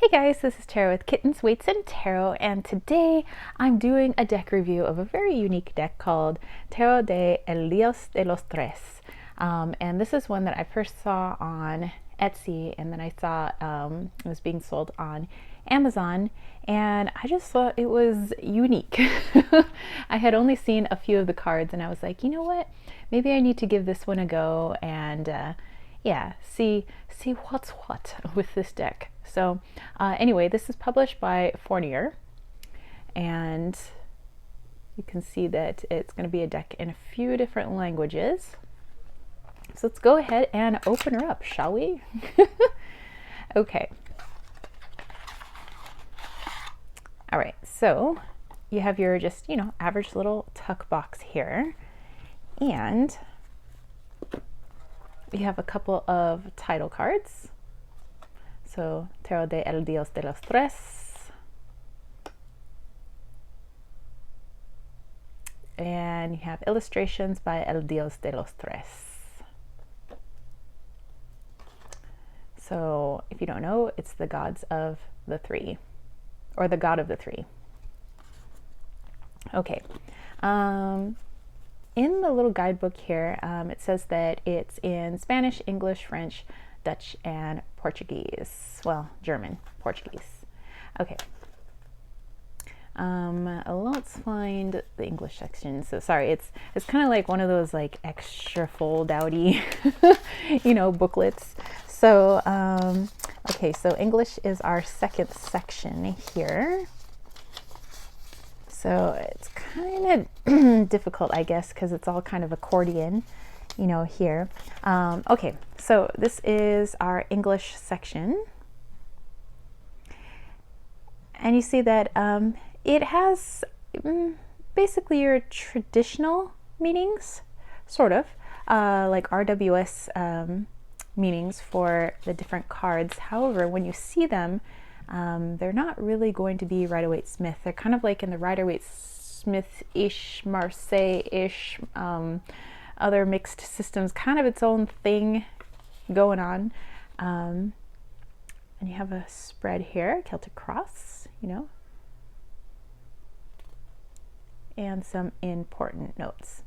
Hey guys, this is Tarot with Kittens, Weights, and Tarot, and today I'm doing a deck review of a very unique deck called Tarot de El Dios de los Tres. And this is one that I first saw on Etsy, and then I saw it was being sold on Amazon, and I just thought it was unique. I had only seen a few of the cards, and I was like, you know what? Maybe I need to give this one a go and yeah, see what's what with this deck. So anyway, this is published by Fournier, and you can see that it's going to be a deck in a few different languages. So let's go ahead and open her up, shall we? Okay. All right, so you have your just, average little tuck box here, and you have a couple of title cards. So, Tarot de El Dios de los Tres. And you have illustrations by El Dios de los Tres. So, if you don't know, it's the gods of the three, or the god of the three. Okay. In the little guidebook here, it says that it's in Spanish, English, French, Dutch, and Portuguese. Well, German, Portuguese. Okay. Let's find the English section. So sorry, it's kind of like one of those like extra fold outy, booklets. So okay, so English is our second section here. So it's kind of difficult, I guess, because it's all kind of accordion, here. Okay, so this is our English section. And you see that it has basically your traditional meanings, sort of, like RWS meanings for the different cards. However, when you see them, they're not really going to be Rider-Waite-Smith. They're kind of like in the Rider-Waite-Smith-ish, Marseille-ish, other mixed systems, kind of its own thing going on. And you have a spread here, Celtic cross, and some important notes.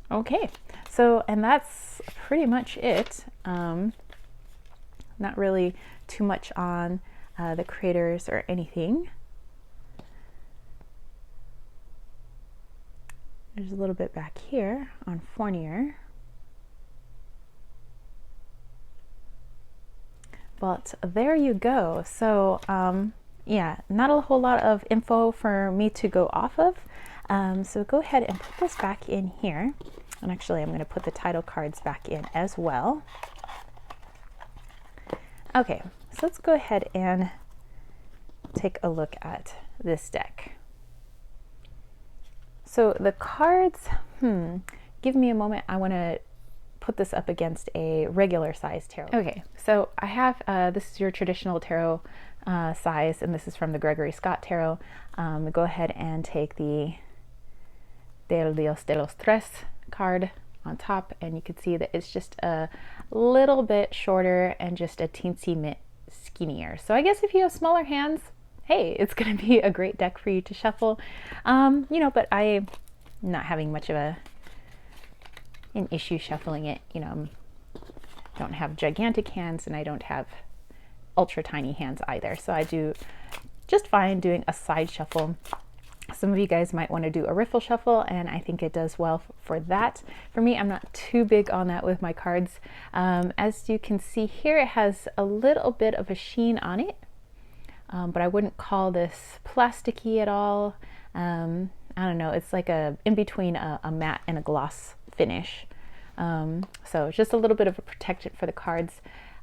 Okay, so, and that's pretty much it. Not really too much on the creators or anything. There's a little bit back here on Fournier. But there you go. So yeah, not a whole lot of info for me to go off of. So go ahead and put this back in here. And actually I'm going to put the title cards back in as well. Okay, so let's go ahead and take a look at this deck. So the cards, give me a moment. I want to put this up against a regular size tarot. Okay, so I have, this is your traditional tarot size, and this is from the Gregory Scott Tarot. Go ahead and take the Del Dios de los Tres card on top, and you can see that it's just a little bit shorter and just a teensy bit skinnier. So I guess if you have smaller hands, hey, it's going to be a great deck for you to shuffle. But I'm not having much of an issue shuffling it. I don't have gigantic hands, and I don't have ultra tiny hands either. So I do just fine doing a side shuffle. Some of you guys might want to do a riffle shuffle, and I think it does well for that. For me, I'm not too big on that with my cards. As you can see here, it has a little bit of a sheen on it, but I wouldn't call this plasticky at all. I don't know, it's like in between a matte and a gloss finish. So it's just a little bit of a protection for the cards.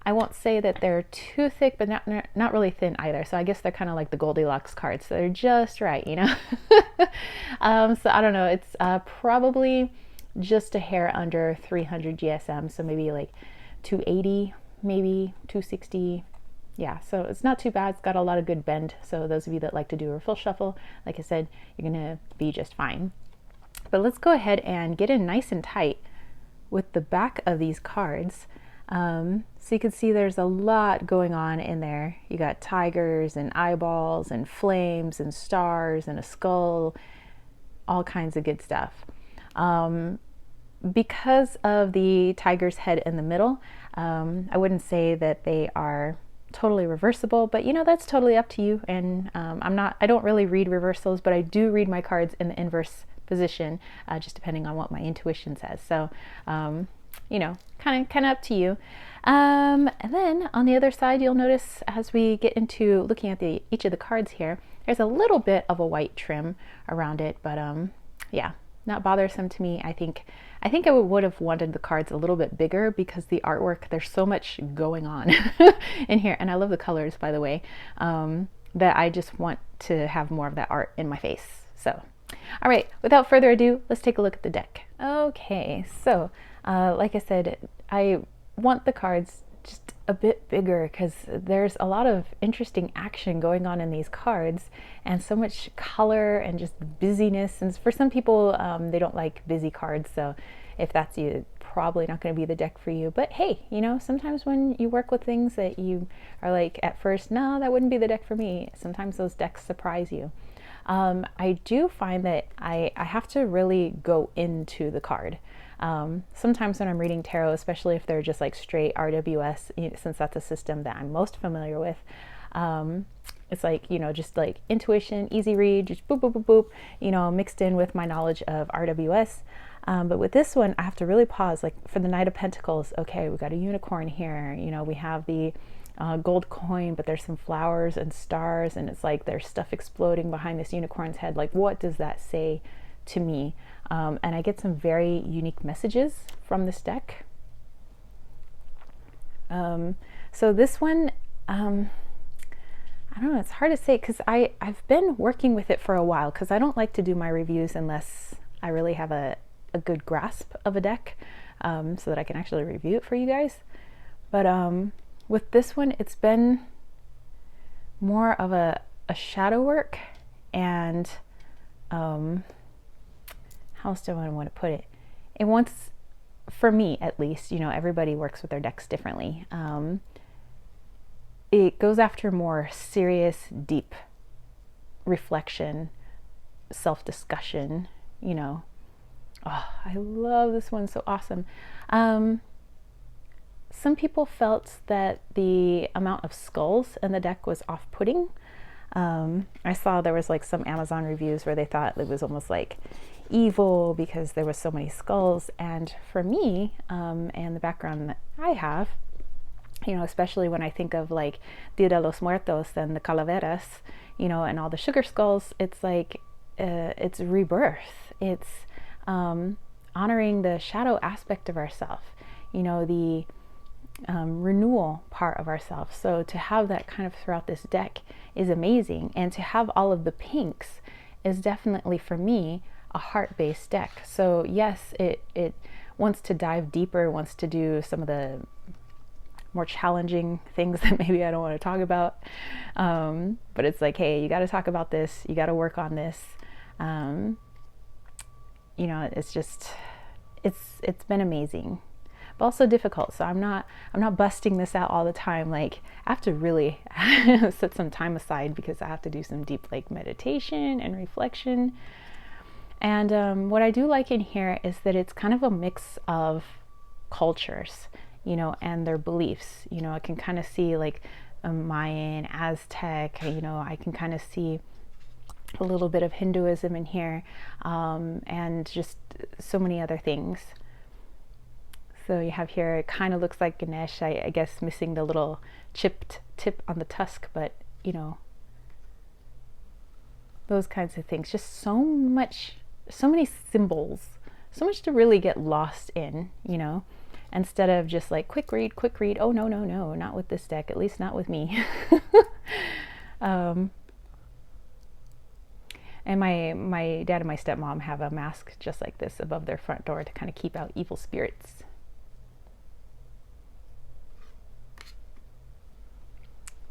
I won't say that they're too thick, but not really thin either. So I guess they're kind of like the Goldilocks cards. So they're just right, So I don't know. It's probably just a hair under 300 GSM. So maybe like 280, maybe 260. Yeah, so it's not too bad. It's got a lot of good bend. So those of you that like to do a full shuffle, like I said, you're going to be just fine. But let's go ahead and get in nice and tight with the back of these cards. So you can see there's a lot going on in there. You got tigers and eyeballs and flames and stars and a skull, all kinds of good stuff. Because of the tiger's head in the middle, I wouldn't say that they are totally reversible, but you know, that's totally up to you. And I don't really read reversals, but I do read my cards in the inverse position, just depending on what my intuition says. So, you know, kind of up to you. And then on the other side, you'll notice as we get into looking at each of the cards here, there's a little bit of a white trim around it, but yeah, not bothersome to me. I think I would have wanted the cards a little bit bigger because the artwork, there's so much going on in here. And I love the colors, by the way, that I just want to have more of that art in my face. So, all right, without further ado, let's take a look at the deck. Okay, so like I said, I want the cards just a bit bigger because there's a lot of interesting action going on in these cards and so much color and just busyness. And for some people, they don't like busy cards. So if that's you, probably not going to be the deck for you. But hey, you know, sometimes when you work with things that you are like at first, no, that wouldn't be the deck for me. Sometimes those decks surprise you. I do find that I have to really go into the card. Sometimes when I'm reading tarot, especially if they're just like straight RWS, since that's a system that I'm most familiar with, it's like, you know, just like intuition, easy read, just boop, boop, boop, boop, you know, mixed in with my knowledge of RWS. But with this one, I have to really pause, like for the Knight of Pentacles, okay, we got a unicorn here, you know, we have the gold coin, but there's some flowers and stars, and it's like there's stuff exploding behind this unicorn's head. Like, what does that say to me? And I get some very unique messages from this deck. So this one, I don't know, it's hard to say because I've been working with it for a while because I don't like to do my reviews unless I really have a good grasp of a deck, so that I can actually review it for you guys. But with this one, it's been more of a shadow work, and how else do I want to put it? It wants, for me at least, you know, everybody works with their decks differently. It goes after more serious, deep reflection, self-discussion, you know. Oh, I love this one, so awesome. Some people felt that the amount of skulls in the deck was off-putting. I saw there was like some Amazon reviews where they thought it was almost like evil because there was so many skulls. And for me, and the background that I have, you know, especially when I think of like Dia de los Muertos and the calaveras, you know, and all the sugar skulls, it's like, it's rebirth. It's honoring the shadow aspect of ourself, you know, the renewal part of ourselves. So to have that kind of throughout this deck is amazing, and to have all of the pinks is definitely, for me, a heart-based deck. So yes, it wants to dive deeper, wants to do some of the more challenging things that maybe I don't want to talk about, but it's like, hey, you got to talk about this, you got to work on this. You know, it's just, it's been amazing, but also difficult. So I'm not busting this out all the time. Like, I have to really set some time aside because I have to do some deep like meditation and reflection. And what I do like in here is that it's kind of a mix of cultures, you know, and their beliefs. You know, I can kind of see like a Mayan, Aztec, you know, I can kind of see a little bit of Hinduism in here, and just so many other things. So you have here, it kind of looks like Ganesh, I guess missing the little chipped tip on the tusk, but you know, those kinds of things. Just so many symbols, so much to really get lost in, you know, instead of just like quick read. Oh, no, not with this deck, at least not with me. And my dad and my stepmom have a mask just like this above their front door to kind of keep out evil spirits.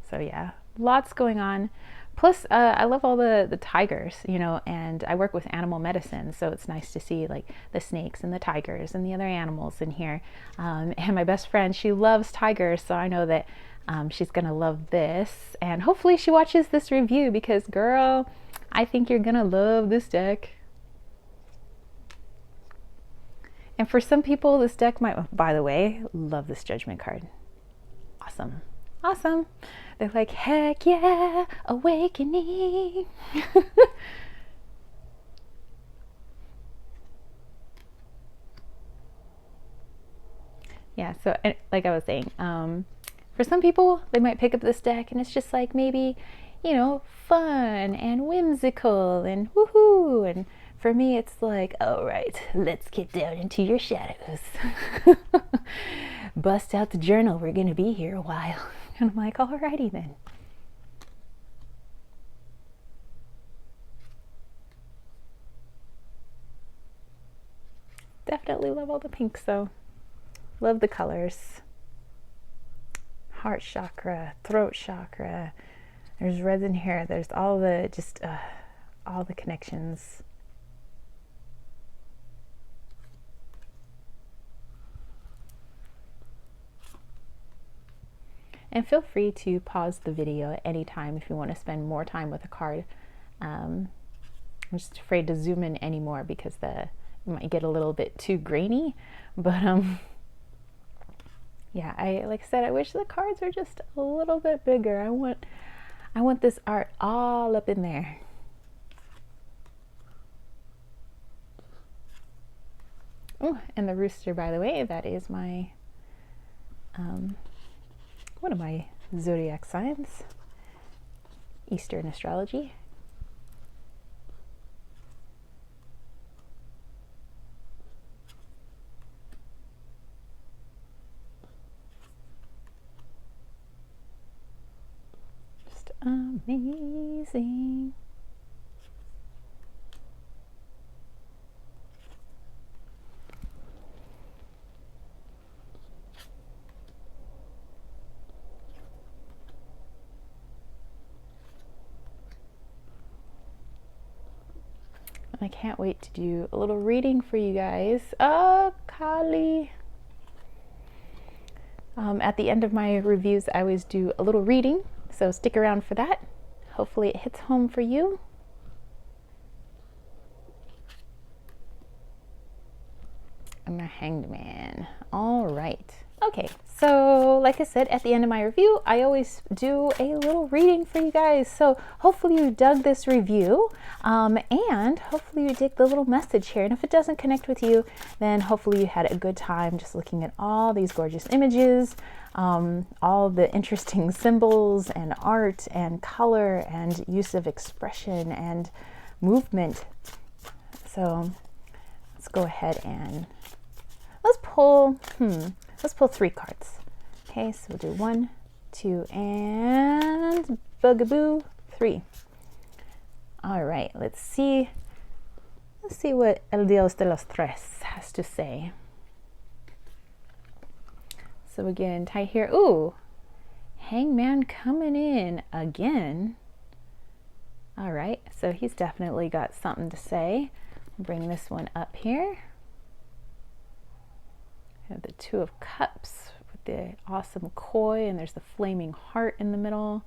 So yeah, lots going on, Plus, I love all the tigers, you know, and I work with animal medicine, so it's nice to see like the snakes and the tigers and the other animals in here. And my best friend, she loves tigers, so I know that she's gonna love this. And hopefully she watches this review because, girl, I think you're gonna love this deck. And for some people, this deck might, by the way, love this Judgment card. Awesome. Awesome. They're like, heck yeah, awakening. Yeah, so like I was saying, for some people, they might pick up this deck and it's just like maybe, you know, fun and whimsical and woohoo. And for me, it's like, all right, let's get down into your shadows. Bust out the journal. We're going to be here a while. And I'm like, alrighty then. Definitely love all the pinks though. Love the colors. Heart chakra, throat chakra. There's reds in here. There's all the, just all the connections. And feel free to pause the video at any time if you want to spend more time with a card. I'm just afraid to zoom in anymore because it might get a little bit too grainy. But yeah, like I said, I wish the cards were just a little bit bigger. I want this art all up in there. Oh, and the rooster, by the way, that is my one of my zodiac signs, Eastern astrology. Just amazing. I can't wait to do a little reading for you guys. Oh, Kali. At the end of my reviews, I always do a little reading, so stick around for that. Hopefully it hits home for you. I'm a hanged man. All right. Okay, so like I said, at the end of my review, I always do a little reading for you guys. So hopefully you dug this review, and hopefully you dig the little message here. And if it doesn't connect with you, then hopefully you had a good time just looking at all these gorgeous images, all the interesting symbols and art and color and use of expression and movement. So let's go ahead and let's pull 3 cards. Okay, so we'll do 1, 2, and bugaboo 3. All right, let's see what El Dios de los Tres has to say. So again, tight here. Ooh, Hangman coming in again. All right, so he's definitely got something to say. Bring this one up here. We have the 2 of Cups with the awesome koi, and there's the flaming heart in the middle.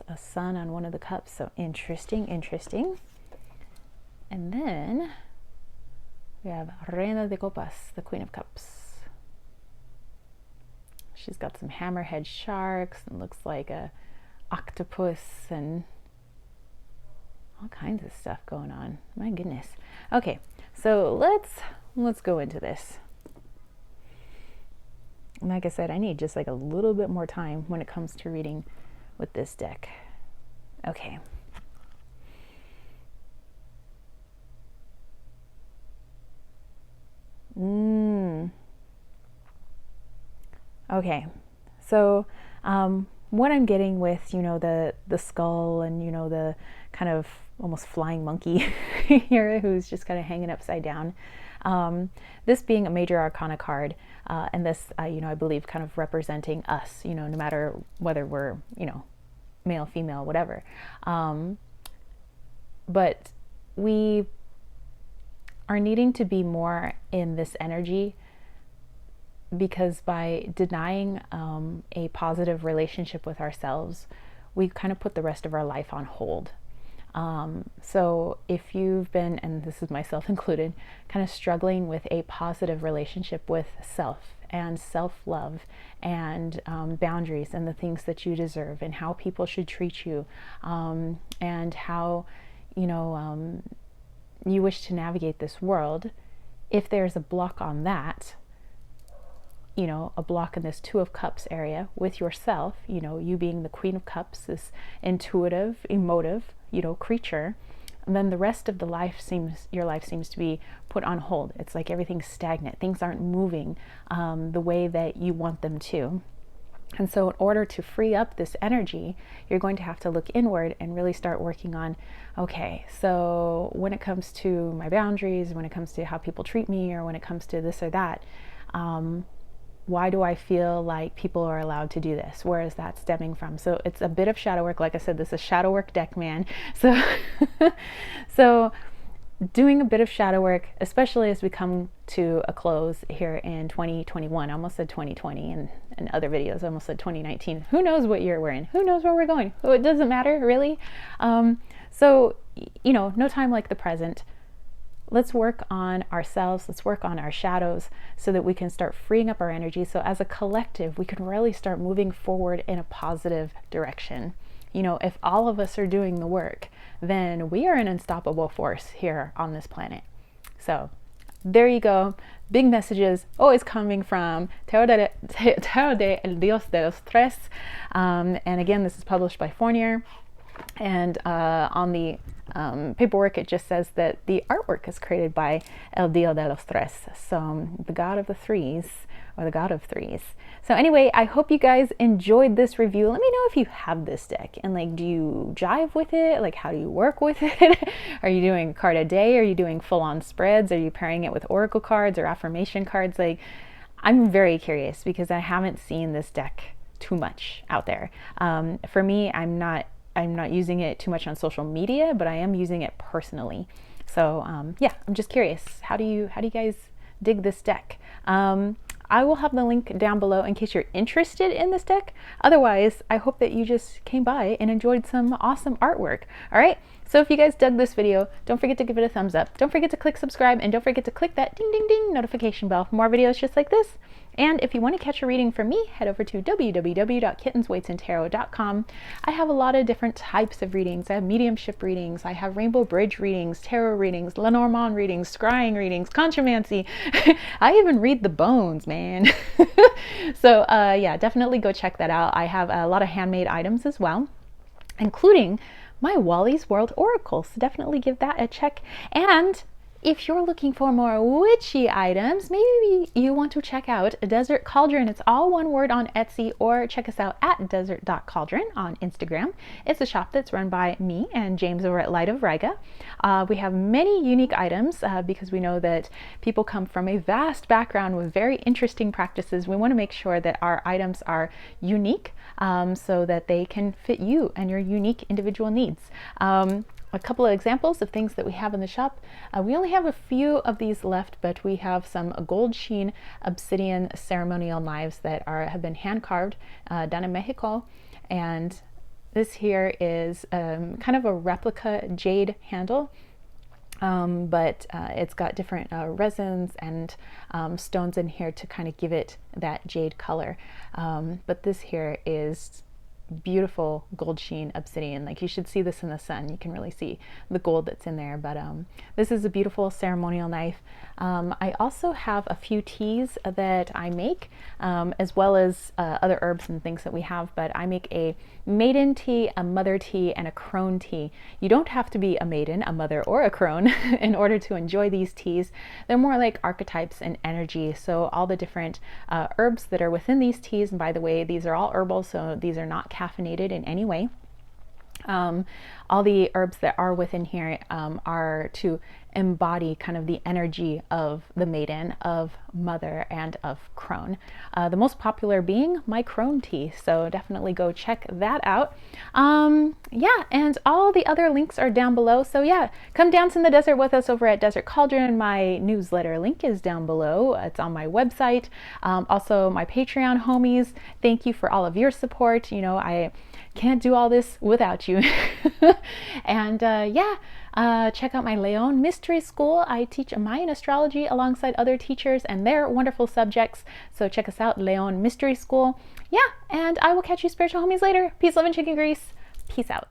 A sun on one of the cups, so interesting. And then we have Reina de Copas, the Queen of Cups. She's got some hammerhead sharks and looks like a octopus and all kinds of stuff going on. My goodness. Okay, so let's go into this. And like I said, I need just like a little bit more time when it comes to reading with this deck. Okay. Okay. So what I'm getting with, the skull and, the kind of almost flying monkey here who's just kind of hanging upside down. This being a major arcana card, and this, I believe kind of representing us, no matter whether we're, male, female, whatever. But we are needing to be more in this energy, because by denying a positive relationship with ourselves, we kind of put the rest of our life on hold. So if you've been, and this is myself included, kind of struggling with a positive relationship with self and self-love and boundaries and the things that you deserve and how people should treat you, and how, you wish to navigate this world, if there's a block on that, a block in this Two of Cups area with yourself, you being the Queen of Cups, this intuitive, emotive, creature, and then the rest of your life seems to be put on hold. It's like everything's stagnant. Things aren't moving the way that you want them to. And so in order to free up this energy, you're going to have to look inward and really start working on, okay, so when it comes to my boundaries, when it comes to how people treat me, or when it comes to this or that, why do I feel like people are allowed to do this? Where is that stemming from? So it's a bit of shadow work. Like I said, this is shadow work deck, man. So, so doing a bit of shadow work, especially as we come to a close here in 2021. I almost said 2020 and in other videos. I almost said 2019. Who knows what year we're in? Who knows where we're going? Oh, it doesn't matter, really. So, no time like the present. Let's work on ourselves, let's work on our shadows so that we can start freeing up our energy. So as a collective, we can really start moving forward in a positive direction. If all of us are doing the work, then we are an unstoppable force here on this planet. So there you go. Big messages always coming from Tarot de El Dios de los Trés. And again, this is published by Fournier. And on the paperwork, it just says that the artwork is created by El Dios de los Tres, so the god of the threes, or the god of threes. So anyway, I hope you guys enjoyed this review. Let me know if you have this deck, and do you jive with it? How do you work with it? Are you doing a card a day? Are you doing full-on spreads? Are you pairing it with oracle cards or affirmation cards? I'm very curious, because I haven't seen this deck too much out there. For me, I'm not using it too much on social media, but I am using it personally. So yeah, I'm just curious. How do you guys dig this deck? I will have the link down below in case you're interested in this deck. Otherwise, I hope that you just came by and enjoyed some awesome artwork. All right. So if you guys dug this video, don't forget to give it a thumbs up. Don't forget to click subscribe, and don't forget to click that ding ding ding notification bell for more videos just like this. And if you want to catch a reading from me, head over to www.kittensweightsandtarot.com. I have a lot of different types of readings. I have mediumship readings, I have rainbow bridge readings, tarot readings, Lenormand readings, scrying readings, contromancy. I even read the bones, man. So yeah, definitely go check that out. I have a lot of handmade items as well, including my Wally's World Oracle. So definitely give that a check. And if you're looking for more witchy items, maybe you want to check out Desert Cauldron. It's all one word on Etsy, or check us out at desert.cauldron on Instagram. It's a shop that's run by me and James over at Light of Riga. We have many unique items because we know that people come from a vast background with very interesting practices. We want to make sure that our items are unique so that they can fit you and your unique individual needs. A couple of examples of things that we have in the shop. We only have a few of these left, but we have some gold sheen obsidian ceremonial knives that have been hand carved down in Mexico. And this here is kind of a replica jade handle, but it's got different resins and stones in here to kind of give it that jade color. But this here is beautiful gold sheen obsidian. You should see this in the sun. You can really see the gold that's in there. But this is a beautiful ceremonial knife. I also have a few teas that I make, as well as other herbs and things that we have. But I make a maiden tea, a mother tea, and a crone tea. You don't have to be a maiden, a mother, or a crone in order to enjoy these teas. They're more like archetypes and energy. So all the different herbs that are within these teas, and by the way, these are all herbal, so these are not caffeinated in any way. All the herbs that are within here are to embody kind of the energy of the maiden, of mother, and of crone. The most popular being my crone tea, so definitely go check that out. Yeah, and all the other links are down below. So yeah, come dance in the desert with us over at Desert Cauldron. My newsletter link is down below. It's on my website. Also my Patreon homies, thank you for all of your support. You know, I can't do all this without you. And yeah, check out my Leon Mystery School. I teach Mayan astrology alongside other teachers and their wonderful subjects. So check us out, Leon Mystery School. Yeah, and I will catch you spiritual homies later. Peace, love, and chicken grease. Peace out.